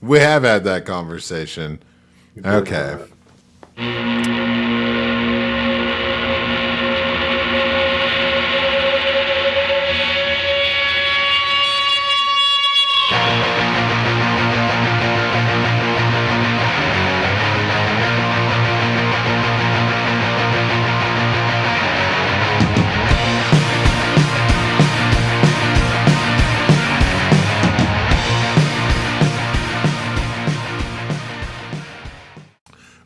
We have had that conversation. Okay.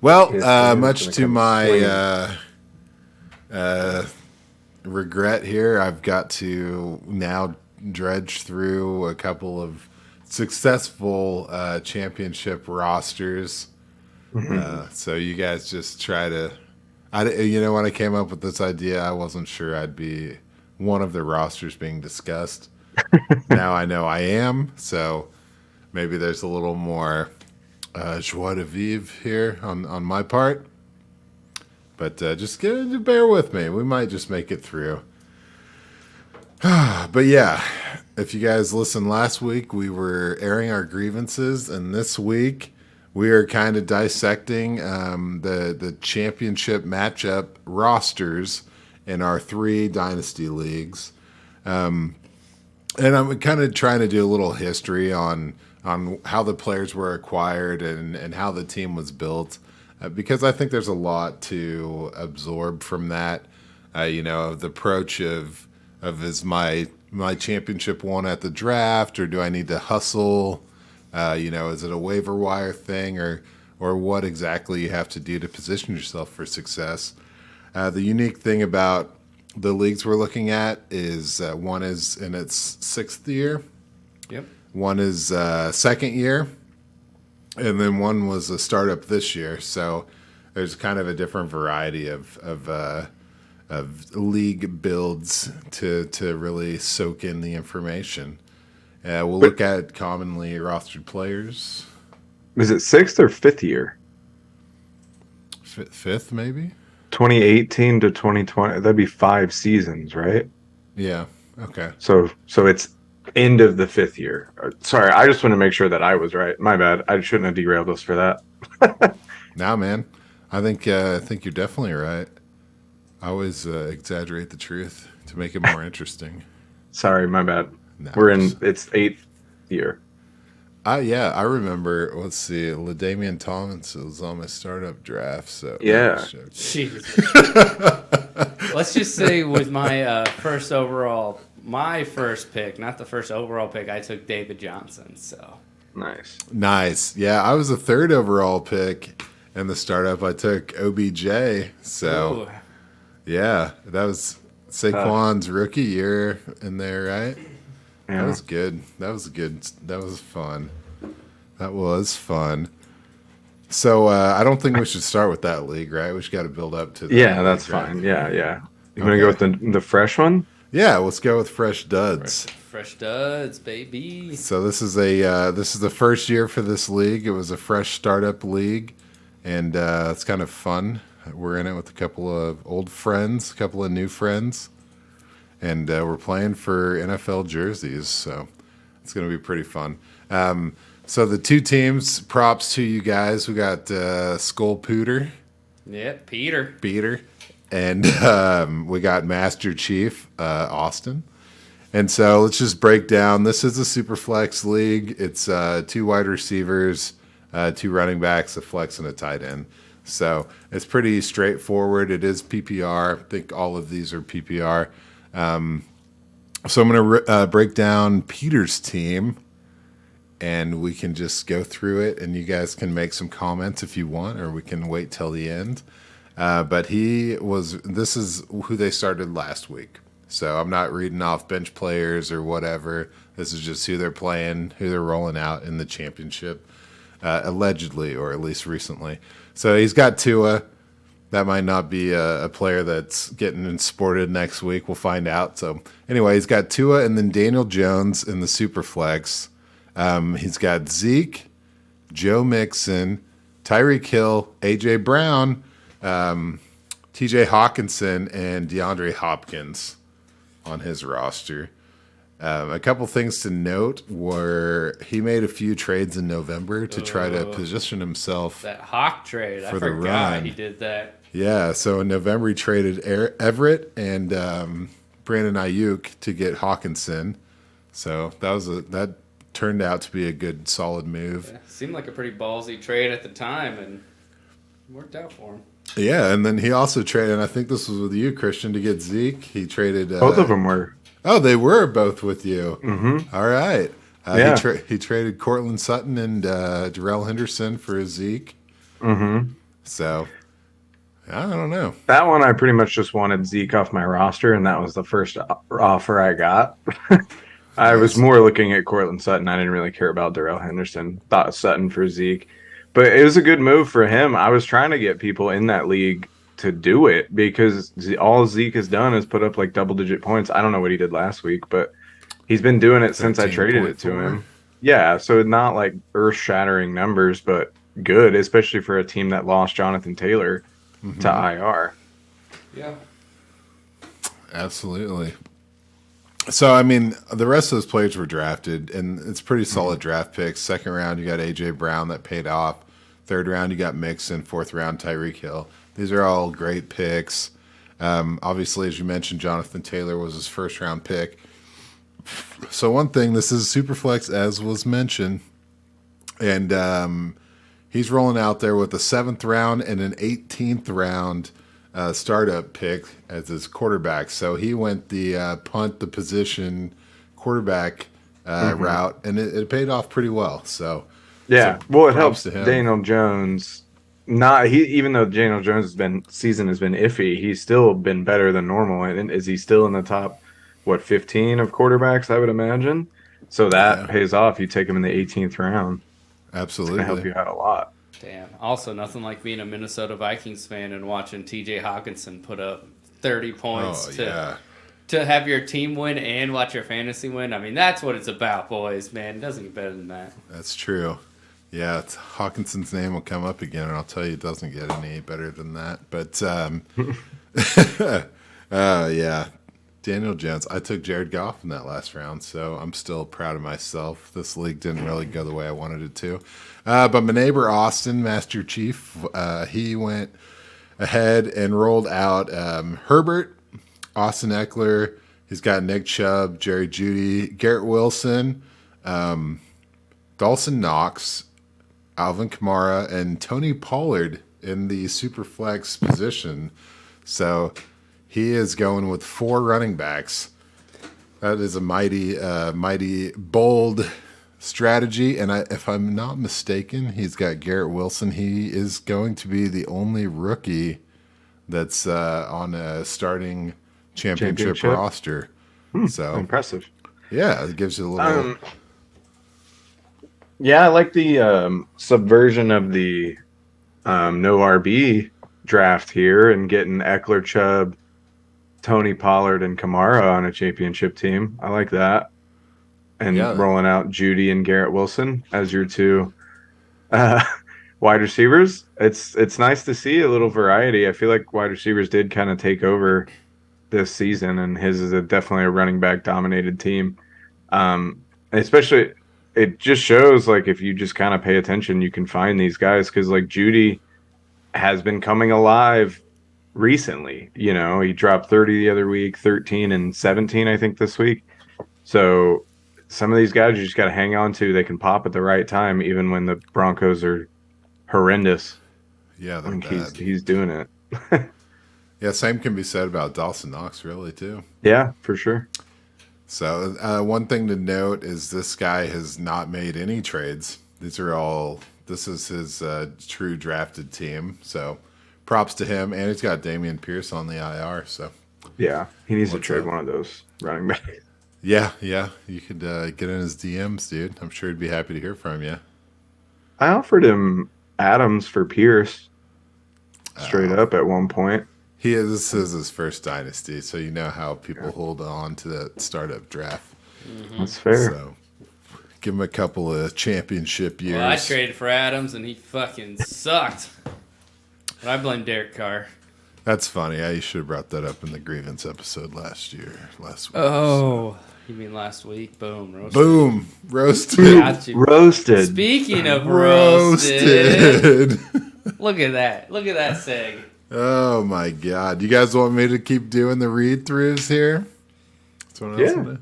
Well, much to my regret here, I've got to now dredge through a couple of successful championship rosters. So you guys just try to, when I came up with this idea, I wasn't sure I'd be one of the rosters being discussed. Now I know I am, so maybe there's a little more joie de vivre here on my part. But just bear with me. We might just make it through. But yeah, if you guys listened last week, we were airing our grievances. And this week, we are kind of dissecting the championship matchup rosters in our 3 Dynasty leagues. And I'm kind of trying to do a little history on how the players were acquired and how the team was built, because I think there's a lot to absorb from that. The approach of is my championship won at the draft, or do I need to hustle? Is it a waiver wire thing, or what exactly you have to do to position yourself for success? The unique thing about the leagues we're looking at is one is in its 6th year. Yep. One is second year, and then one was a startup this year. So there's kind of a different variety of league builds to really soak in the information. We'll look at commonly rostered players. Is it 6th or 5th year? Fifth, maybe? 2018 to 2020. That'd be 5 seasons, right? Yeah. Okay. So it's end of the 5th year. Sorry, I just want to make sure that I was right. My bad. I shouldn't have derailed us for that. Nah, man. I think you're definitely right. I always exaggerate the truth to make it more interesting. Sorry, my bad. No, It's 8th year. Yeah, I remember. Let's see, LaDainian Tomlinson was on my startup draft. So yeah. Let's just say with my my first pick, not the first overall pick, I took David Johnson. So nice. Yeah, I was a 3rd overall pick in the startup. I took OBJ. So ooh. Yeah, that was Saquon's rookie year in there, right? Yeah. That was good. That was fun. That was fun. So I don't think we should start with that league, right? We just got to build up to that. Yeah, that's league, right? fine. Yeah. You want to go with the fresh one? Yeah, let's go with fresh duds. Fresh duds, baby. So this is the first year for this league. It was a fresh startup league, and it's kind of fun. We're in it with a couple of old friends, a couple of new friends, and we're playing for NFL jerseys. So it's going to be pretty fun. So the 2 teams, props to you guys. We got Skull Pooter. Yep, Peter. And we got Master Chief, Austin. And so let's just break down. This is a super flex league. It's 2 wide receivers, 2 running backs, a flex, and a tight end. So it's pretty straightforward. It is PPR. I think all of these are PPR. So I'm going to break down Peter's team, and we can just go through it, and you guys can make some comments if you want, or we can wait till the end. But this is who they started last week. So I'm not reading off bench players or whatever. This is just who they're playing, who they're rolling out in the championship, allegedly, or at least recently. So he's got Tua. That might not be a player that's getting exported next week. We'll find out. So anyway, he's got Tua and then Daniel Jones in the super flex. He's got Zeke, Joe Mixon, Tyreek Hill, A.J. Brown, T.J. Hawkinson, and DeAndre Hopkins on his roster. A couple things to note were he made a few trades in November to try to position himself. That Hawk trade, I For the forgot run. he did that. Yeah, so in November he traded Everett and Brandon Ayuk to get Hawkinson. So that turned out to be a good, solid move. Yeah, seemed like a pretty ballsy trade at the time, and worked out for him. Yeah, and then he also traded, and I think this was with you, Christian, to get Zeke. He traded. Both of them were. Oh, they were both with you. Mm-hmm. All right. Yeah. He traded Cortland Sutton and Darrell Henderson for Zeke. Mm-hmm. So, I don't know. That one, I pretty much just wanted Zeke off my roster, and that was the first offer I got. I was more looking at Cortland Sutton. I didn't really care about Darrell Henderson. Thought Sutton for Zeke. But it was a good move for him. I was trying to get people in that league to do it because all Zeke has done is put up like double-digit points. I don't know what he did last week, but he's been doing it since I traded it to him. Yeah, so not like earth-shattering numbers, but good, especially for a team that lost Jonathan Taylor to IR. Yeah. Absolutely. So, I mean, the rest of those players were drafted, and it's pretty solid draft picks. Second round, you got A.J. Brown that paid off. Third round, you got Mixon. Fourth round, Tyreek Hill. These are all great picks. Obviously, as you mentioned, Jonathan Taylor was his first round pick. So one thing, this is Superflex, as was mentioned, and he's rolling out there with a 7th round and an 18th round startup pick as his quarterback. So he went the punt the position quarterback route, and it paid off pretty well. So yeah, well, it helps to him. Daniel Jones. Even though Daniel Jones' season has been iffy, he's still been better than normal. And is he still in the top 15 of quarterbacks? I would imagine. So that pays off. You take him in the 18th round. Absolutely, It's gonna help you out a lot. Damn. Also, nothing like being a Minnesota Vikings fan and watching T.J. Hawkinson put up 30 points to have your team win and watch your fantasy win. I mean, that's what it's about, boys, man. It doesn't get better than that. That's true. Yeah, Hawkinson's name will come up again, and I'll tell you it doesn't get any better than that. But, yeah, Daniel Jones. I took Jared Goff in that last round, so I'm still proud of myself. This league didn't really go the way I wanted it to. But my neighbor Austin, Master Chief, he went ahead and rolled out Herbert, Austin Eckler. He's got Nick Chubb, Jerry Jeudy, Garrett Wilson, Dawson Knox, Alvin Kamara, and Tony Pollard in the Superflex position. So he is going with 4 running backs. That is a mighty bold strategy. And if I'm not mistaken, he's got Garrett Wilson. He is going to be the only rookie that's on a starting championship roster. So Impressive. Yeah, it gives you a little. Yeah, I like the subversion of the no RB draft here and getting Eckler, Chubb, Tony Pollard, and Kamara on a championship team. I like that. And rolling out Judy and Garrett Wilson as your 2 wide receivers. It's nice to see a little variety. I feel like wide receivers did kind of take over this season, and his is definitely a running back dominated team. Especially, it just shows like if you just kind of pay attention, you can find these guys because like Judy has been coming alive recently. You know, he dropped 30 the other week, 13 and 17, I think this week. So some of these guys you just got to hang on to. They can pop at the right time, even when the Broncos are horrendous. Yeah, they're bad. He's doing it. Yeah, same can be said about Dawson Knox, really, too. Yeah, for sure. So one thing to note is this guy has not made any trades. This is his true drafted team. So props to him. And he's got Dameon Pierce on the IR. So yeah, he needs to trade one of those running backs. Yeah. You could get in his DMs, dude. I'm sure he'd be happy to hear from you. I offered him Adams for Pierce straight up at one point. This is his first dynasty, so you know how people hold on to that startup draft. Mm-hmm. That's fair. So give him a couple of championship years. Well, I traded for Adams, and he fucking sucked. But I blame Derek Carr. That's funny. You should have brought that up in the grievance episode last week. Oh, You mean last week? Boom, roasted. Boom, roasted. Got you. Roasted. Speaking of roasted, look at that seg. Oh my God! You guys want me to keep doing the read throughs here?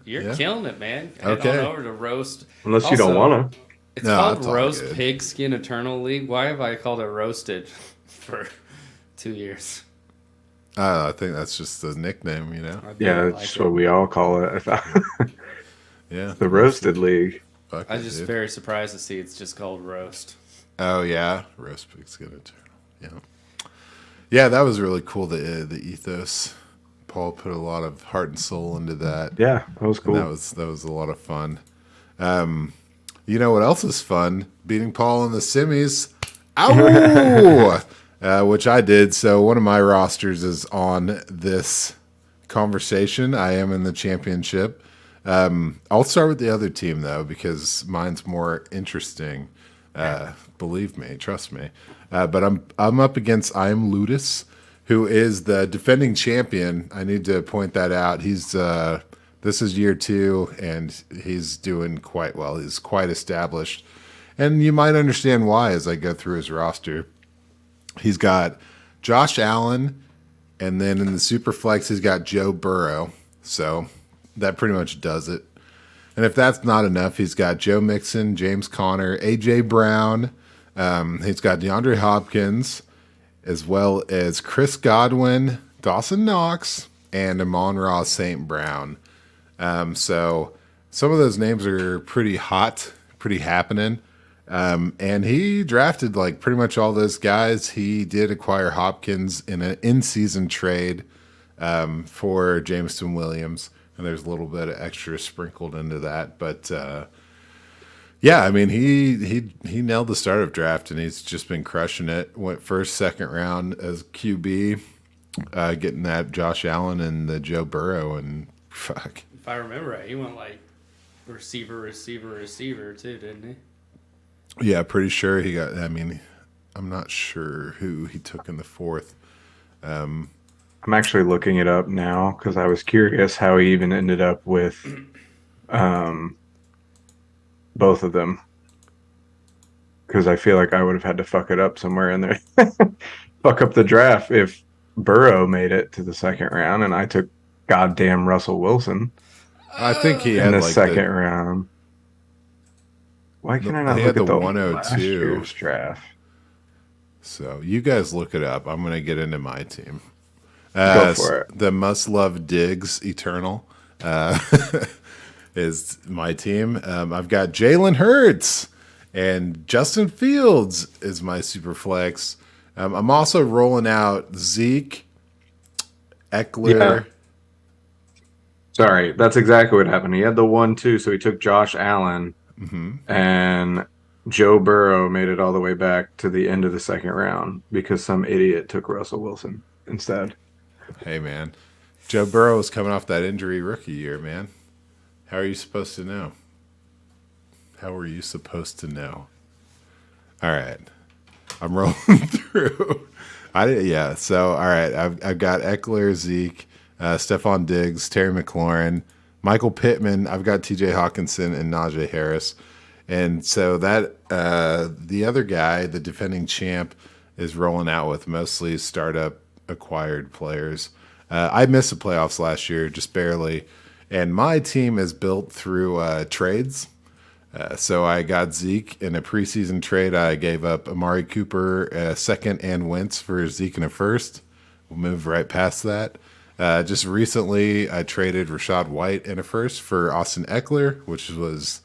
You're killing it, man. Okay. Head on over to roast. Unless you don't want to. It's called Roast Pigskin Eternal League. Why have I called it Roasted for 2 years? I think that's just the nickname, you know. Yeah, that's what we all call it. I thought. Yeah, the Roasted League. I'm just very surprised to see it's just called Roast. Oh yeah, Roast Pigskin Eternal. Yeah, that was really cool. The ethos. Paul put a lot of heart and soul into that. Yeah, that was cool. And that was a lot of fun. You know what else is fun? Beating Paul in the semis. Ow! Which I did. So one of my rosters is on this conversation. I am in the championship. I'll start with the other team though, because mine's more interesting. Believe me, trust me. But I'm up against I Am Ludus, who is the defending champion. I need to point that out. He's this is year 2, and he's doing quite well. He's quite established, and you might understand why as I go through his roster. He's got Josh Allen, and then in the super flex he's got Joe Burrow. So that pretty much does it. And if that's not enough, he's got Joe Mixon, James Conner, A.J. Brown. He's got DeAndre Hopkins, as well as Chris Godwin, Dawson Knox, and Amon-Ra St. Brown. So some of those names are pretty hot, pretty happening. And he drafted like pretty much all those guys. He did acquire Hopkins in an in-season trade for Jameson Williams. And there's a little bit of extra sprinkled into that. But yeah, I mean, he nailed the start of draft, and he's just been crushing it. Went first, second round as QB, getting that Josh Allen and the Joe Burrow, and fuck. If I remember right, he went like receiver too, didn't he? Yeah, pretty sure he got. I mean, I'm not sure who he took in the 4th. I'm actually looking it up now because I was curious how he even ended up with both of them. Because I feel like I would have had to fuck it up somewhere in there. Fuck up the draft if Burrow made it to the 2nd round and I took goddamn Russell Wilson. I think he in had the like 2nd round. Why can I not look at the 102 last year's draft? So you guys look it up. I'm going to get into my team. Go for it. The must-love Diggs Eternal is my team. I've got Jalen Hurts, and Justin Fields is my super flex. I'm also rolling out Zeke, Eckler. Yeah. Sorry, that's exactly what happened. He had the 1-2, so he took Josh Allen, and Joe Burrow made it all the way back to the end of the 2nd round because some idiot took Russell Wilson instead. Hey, man. Joe Burrow is coming off that injury rookie year, man. How are you supposed to know? How are you supposed to know? All right. I'm rolling through. So, all right. I've got Eckler, Zeke, Stephon Diggs, Terry McLaurin, Michael Pittman. I've got TJ Hawkinson and Najee Harris. And so that the other guy, the defending champ, is rolling out with mostly startup acquired players. I missed the playoffs last year, just barely. And my team is built through trades. So I got Zeke in a preseason trade. I gave up Amari Cooper a 2nd and Wentz for Zeke in a 1st. We'll move right past that. Just recently, I traded Rachaad White in a 1st for Austin Eckler, which was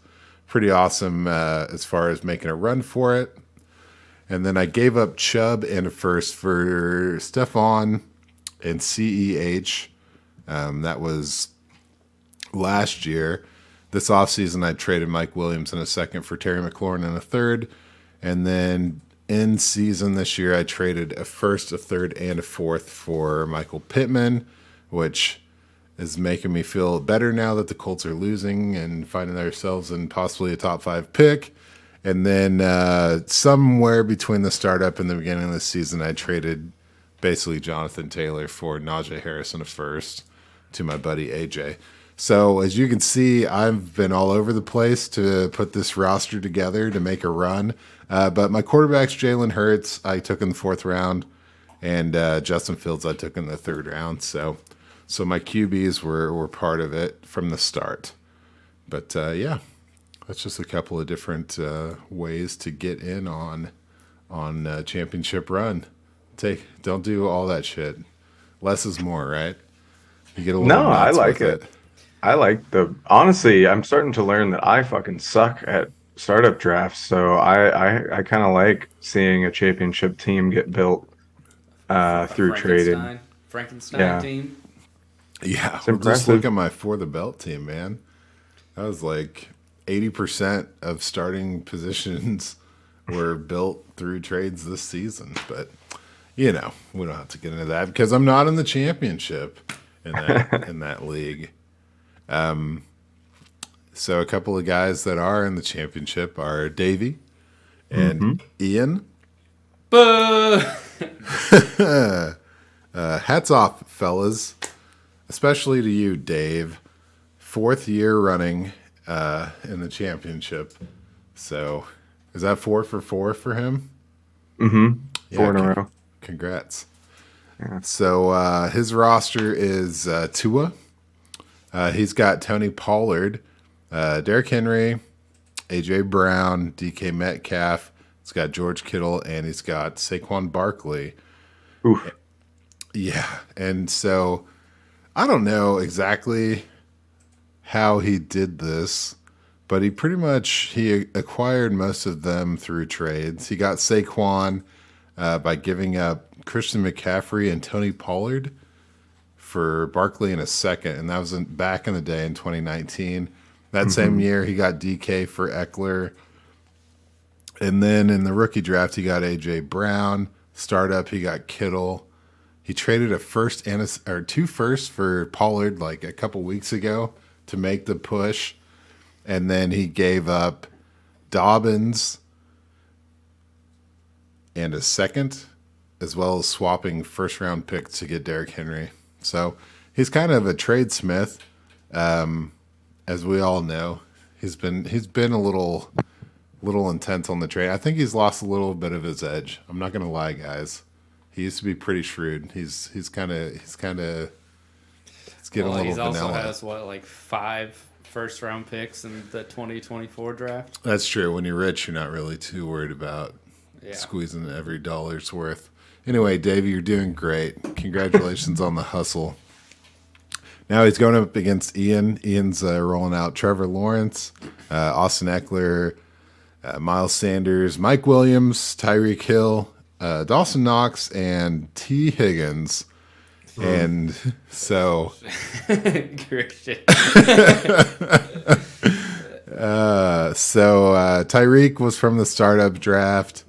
pretty awesome as far as making a run for it. And then I gave up Chubb in a 1st for Stephon and CEH. That was last year. This offseason, I traded Mike Williams in a 2nd for Terry McLaurin in a 3rd. And then in season this year, I traded a 1st, a 3rd, and a 4th for Michael Pittman, which is making me feel better now that the Colts are losing and finding themselves in possibly a top 5 pick. And then somewhere between the startup and the beginning of the season, I traded basically Jonathan Taylor for Najee Harris in a 1st to my buddy AJ. So as you can see, I've been all over the place to put this roster together to make a run. But my quarterback's Jalen Hurts. I took in the 4th round, and Justin Fields I took in the 3rd round. So my QBs were part of it from the start. But yeah, that's just a couple of different ways to get in on championship run. Don't do all that shit. Less is more, right? You get a little No, I nuts like with it. I like honestly, I'm starting to learn that I fucking suck at startup drafts. So I kind of like seeing a championship team get built through trading. Frankenstein team. Yeah, It's well, just look impressive. at my For the Belt team, man. That was like 80% of starting positions were built through trades this season. But, we don't have to get into that because I'm not in the championship in that league. So a couple of guys that are in the championship are Davey and Ian. Boo! Hats off, fellas, especially to you, Dave. 4th year running in the championship. So is that 4 for 4 for him? Mm-hmm. 4 in a row. Congrats. Yeah. So his roster is Tua. He's got Tony Pollard, Derrick Henry, A.J. Brown, DK Metcalf. He's got George Kittle, and he's got Saquon Barkley. Oof. Yeah, and so I don't know exactly how he did this, but he acquired most of them through trades. He got Saquon by giving up Christian McCaffrey and Tony Pollard for Barkley in a second, and that was back in the day in 2019. That same year, he got DK for Eckler. And then in the rookie draft, he got A.J. Brown. Startup, he got Kittle. He traded a first or 2 firsts for Pollard like a couple weeks ago to make the push. And then he gave up Dobbins and a second, as well as swapping first-round picks to get Derrick Henry. So he's kind of a tradesmith, as we all know. He's been a little intense on the trade. I think he's lost a little bit of his edge. I'm not gonna lie, guys. He used to be pretty shrewd. He's getting a little He vanilla. also has like 5 first-round picks in the 2024 draft. That's true. When you're rich, you're not really too worried about squeezing every dollar's worth. Anyway, Davey, you're doing great. Congratulations on the hustle. Now he's going up against Ian. Ian's rolling out Trevor Lawrence, Austin Eckler, Miles Sanders, Mike Williams, Tyreek Hill, Dawson Knox, and T. Higgins. And so Christian. Tyreek was from the startup draft,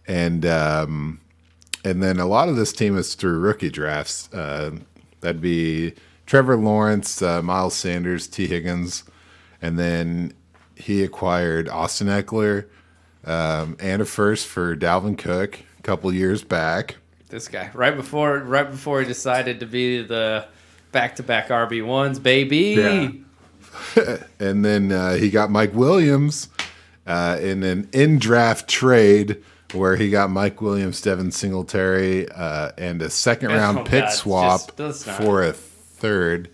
and then a lot of this team is through rookie drafts. That'd be Trevor Lawrence, Miles Sanders, T. Higgins, and then he acquired Austin Eckler and a first for Dalvin Cook a couple years back. This guy, right before he decided to be the back-to-back RB1s, baby. Yeah. And then he got Mike Williams in an in-draft trade where he got Mike Williams, Devin Singletary, and a second-round pick swap for a third.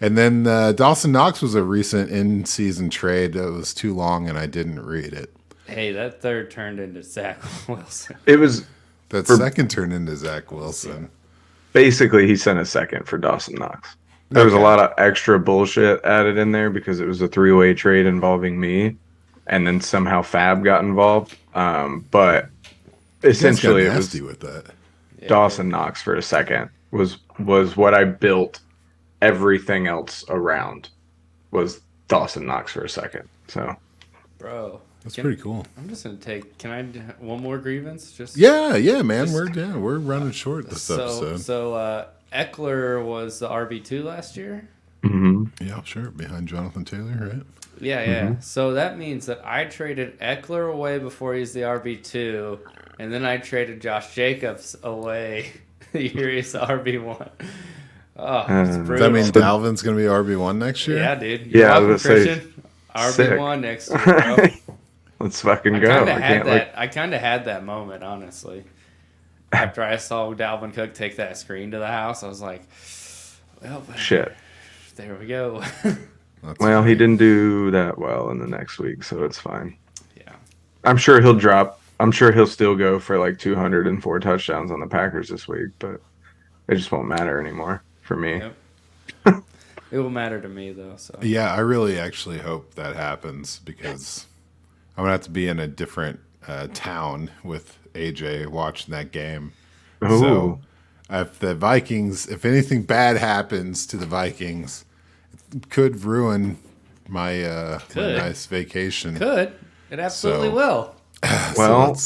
And then Dawson Knox was a recent in-season trade that was too long, and I didn't read it. Hey, that third turned into Zach Wilson. It was second turned into Zach Wilson. Basically, he sent a second for Dawson Knox. There was a lot of extra bullshit added in there because it was a 3-way trade involving me, and then somehow Fab got involved. But essentially, it was with that. Dawson Knox for a second was what I built. Everything else around was Dawson Knox for a second. So, bro, that's pretty cool. I'm just gonna take. Can I do one more grievance? Just yeah, man. We're running short this episode. So Eckler was the RB2 last year. Mm-hmm. Yeah, sure. Behind Jonathan Taylor, right? Yeah. Mm-hmm. So that means that I traded Eckler away before he's the RB2, and then I traded Josh Jacobs away the year he's the RB1. Oh, it's Does brutal. that mean Dalvin's going to be RB1 next year? Yeah, dude. You're Yeah, I welcome, was gonna say, Christian. RB1 next year, bro. Let's fucking I go. kind of I had can't that. I kind of had that moment, honestly. After I saw Dalvin Cook take that screen to the house, I was like, "Well, shit. there we go." Well, he didn't do that well in the next week, so it's fine. Yeah. I'm sure he'll drop. I'm sure he'll still go for like 204 touchdowns on the Packers this week, but it just won't matter anymore for me. Yep. It will matter to me though. So Yeah, I really actually hope that happens because I'm gonna have to be in a different town with AJ watching that game. Ooh. So if the Vikings, if anything bad happens to the Vikings, it could ruin my, my nice vacation. it absolutely So- will. Well,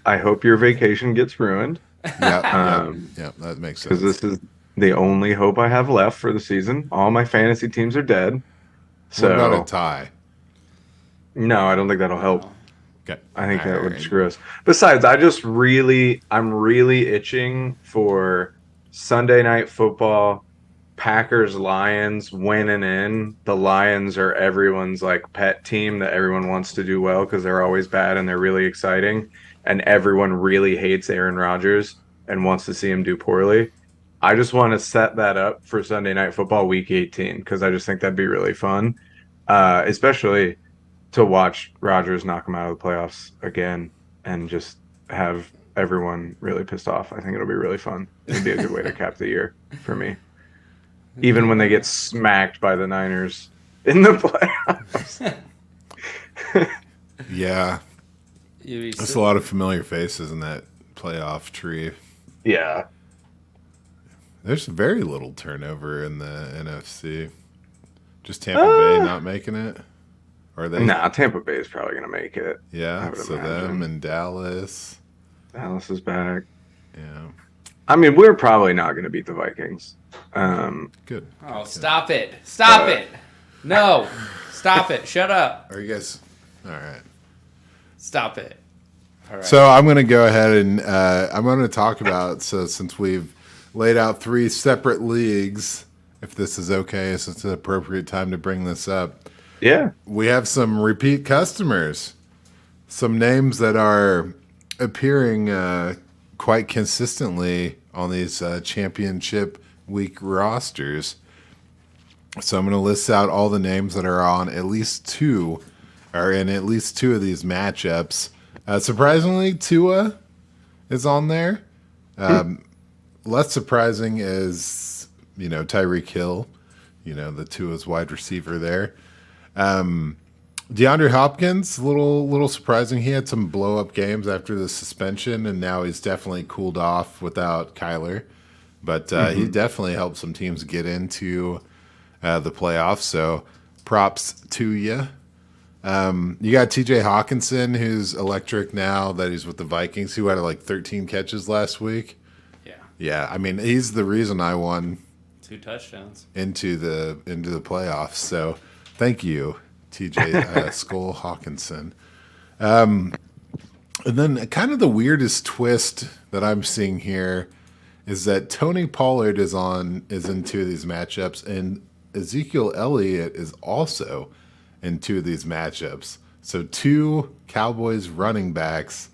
I hope your vacation gets ruined Yeah, that makes sense. because this is the only hope I have left for the season. All my fantasy teams are dead. What So about a tie? no, I don't think that'll help. Okay. I think that would Alright. screw us. Besides, I'm really itching for Sunday Night Football, Packers Lions winning in. The Lions are everyone's like pet team that everyone wants to do well because they're always bad and they're really exciting, and everyone really hates Aaron Rodgers and wants to see him do poorly. I just want to set that up for Sunday Night Football Week 18 because I just think that'd be really fun, especially to watch Rodgers knock him out of the playoffs again and just have everyone really pissed off. I think it'll be really fun. It'd be a good way to cap the year for me. Even when they get smacked by the Niners in the playoffs. Yeah, You'd be there's a lot of familiar faces in that playoff tree. Yeah. There's very little turnover in the NFC. Just Tampa Bay not making it? Or are they? Nah, Tampa Bay is probably going to make it. I Yeah, would so imagine. them and Dallas. Dallas is back. Yeah, I mean, we're probably not going to beat the Vikings. good. Oh, stop it! Stop But- it! No, stop it! Shut up! Are you guys? All right. Stop it! All right. So I'm going to go ahead and I'm going to talk about, so since we've laid out 3 separate leagues, if this is okay, if it's an appropriate time to bring this up, Yeah. we have some repeat customers, some names that are appearing quite consistently on these championship week rosters. So I'm going to list out all the names that are on at least 2, or in at least 2 of these matchups. Surprisingly, Tua is on there. Less surprising is, Tyreek Hill, the Tua's wide receiver there. DeAndre Hopkins, a little surprising. He had some blow up games after the suspension, and now he's definitely cooled off without Kyler. But he definitely helped some teams get into the playoffs. So props to you. You got TJ Hawkinson, who's electric now that he's with the Vikings, who had like 13 catches last week. yeah, Yeah, I mean, he's the reason I won 2 touchdowns. into the playoffs. So thank you, TJ Skull Hawkinson. And then kind of the weirdest twist that I'm seeing here is that Tony Pollard is in 2 of these matchups, and Ezekiel Elliott is also in 2 of these matchups. So 2 Cowboys running backs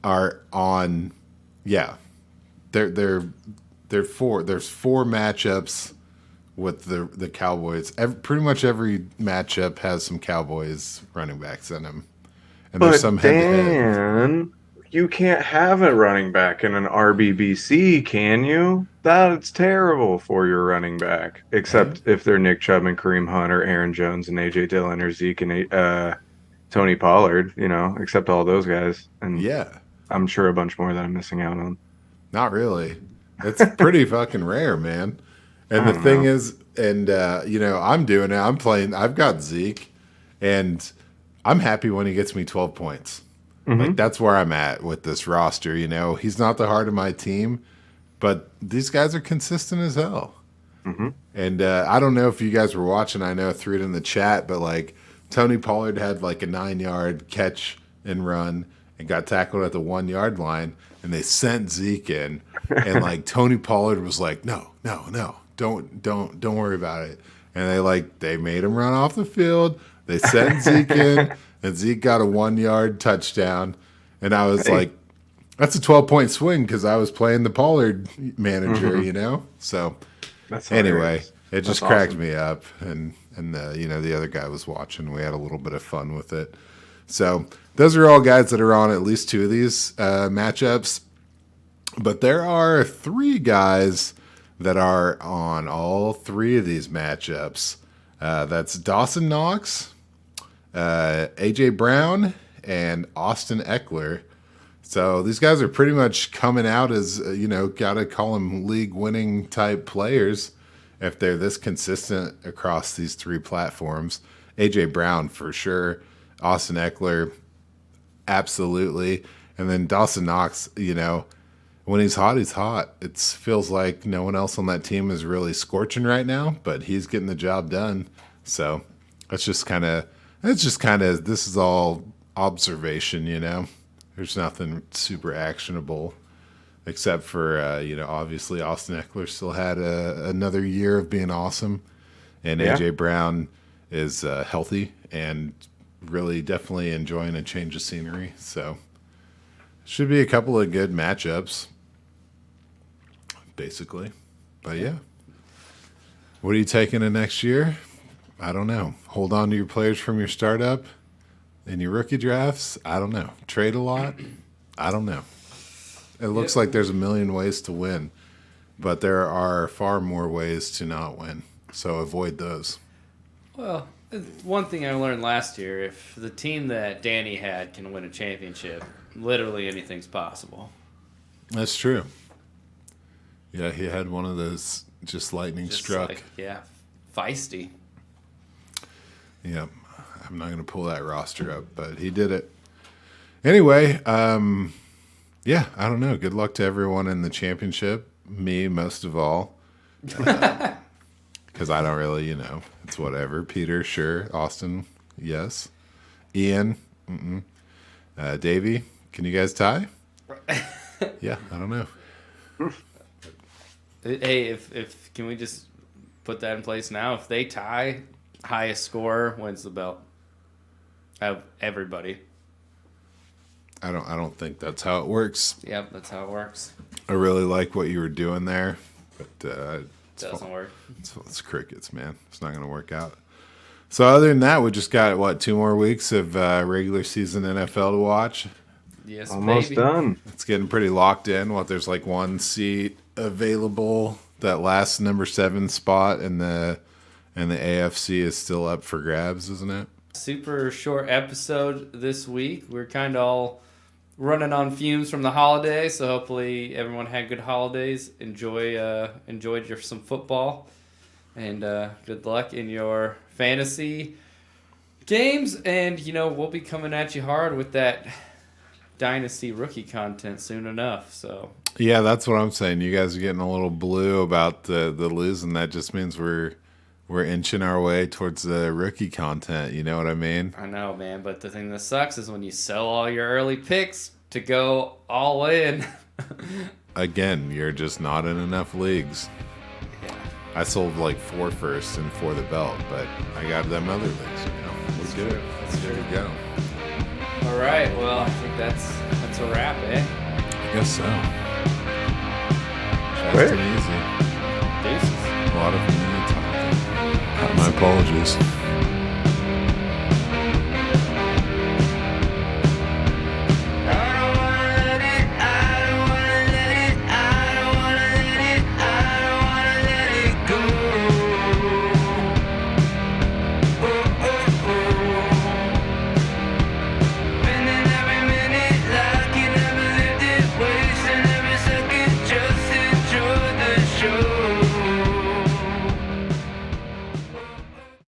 are on. Yeah, they're 4. There's 4 matchups with the Cowboys. Pretty much every matchup has some Cowboys running backs in them, and there's But some head-to-head. Dan, you can't have a running back in an RBBC, can you? That's terrible for your running back. Except if they're Nick Chubb and Kareem Hunt or Aaron Jones and AJ Dillon or Zeke and Tony Pollard, except all those guys. And Yeah, I'm sure a bunch more that I'm missing out on. not really. It's pretty fucking rare, man. And I the don't thing know. is, and I'm doing it. I'm playing. I've got Zeke, and I'm happy when he gets me 12 points. Like that's where I'm at with this roster. He's not the heart of my team, but these guys are consistent as hell. And I don't know if you guys were watching. I know I threw it in the chat, but like Tony Pollard had like a 9-yard catch and run and got tackled at the 1-yard line, and they sent Zeke in. And like Tony Pollard was like, no, don't worry about it. And they made him run off the field. They sent Zeke in, and Zeke got a 1-yard touchdown. And I was like, that's a 12-point swing because I was playing the Pollard manager, So That's anyway, hilarious. it just cracked me up. And the other guy was watching. We had a little bit of fun with it. So those are all guys that are on at least 2 of these matchups. But there are 3 guys that are on all 3 of these matchups. That's Dawson Knox, A.J. Brown, and Austin Eckler. So these guys are pretty much coming out as, got to call them league-winning type players if they're this consistent across these 3 platforms. A.J. Brown for sure. Austin Eckler, absolutely. And then Dawson Knox, when he's hot, he's hot. It feels like no one else on that team is really scorching right now, but he's getting the job done. So this is all observation, There's nothing super actionable except for, obviously Austin Eckler still had another year of being awesome. And A.J. Brown is healthy and really definitely enjoying a change of scenery. So should be a couple of good matchups, basically. But yeah. What are you taking in next year? I don't know. Hold on to your players from your startup in your rookie drafts? I don't know. Trade a lot? I don't know. It looks like there's a million ways to win, but there are far more ways to not win. So avoid those. Well, one thing I learned last year, if the team that Danny had can win a championship, literally anything's possible. That's true. Yeah, he had one of those just lightning struck. Feisty. Yeah, I'm not going to pull that roster up, but he did it. Anyway, I don't know. Good luck to everyone in the championship. Me, most of all. Because I don't really, it's whatever. Peter, sure. Austin, yes. Ian, Davey, can you guys tie? Yeah, I don't know. Hey, if can we just put that in place now? If they tie, highest scorer wins the belt. Of everybody. I don't think that's how it works. Yep, that's how it works. I really like what you were doing there, but it doesn't work. It's crickets, man. It's not going to work out. So other than that, we just got 2 more weeks of regular season NFL to watch. Yes, almost baby. done. It's getting pretty locked in. There's 1 seat available. That last number 7 spot in the AFC is still up for grabs, isn't it? Super short episode this week. We're kind of all running on fumes from the holidays, so hopefully everyone had good holidays. Enjoyed some football, and good luck in your fantasy games. And we'll be coming at you hard with that Dynasty rookie content soon enough. So yeah, that's what I'm saying. You guys are getting a little blue about the losing. That just means we're inching our way towards the rookie content. You know what I mean? I know, man. But the thing that sucks is when you sell all your early picks to go all in. Again, you're just not in enough leagues. Yeah. I sold 4 firsts and 4 the belt, but I got them other leagues. Let's do it. There we go. All right. Well, I think that's a wrap, eh? I guess so. Quick. Fast and easy. Deuces. A lot of familiar talking. My apologies.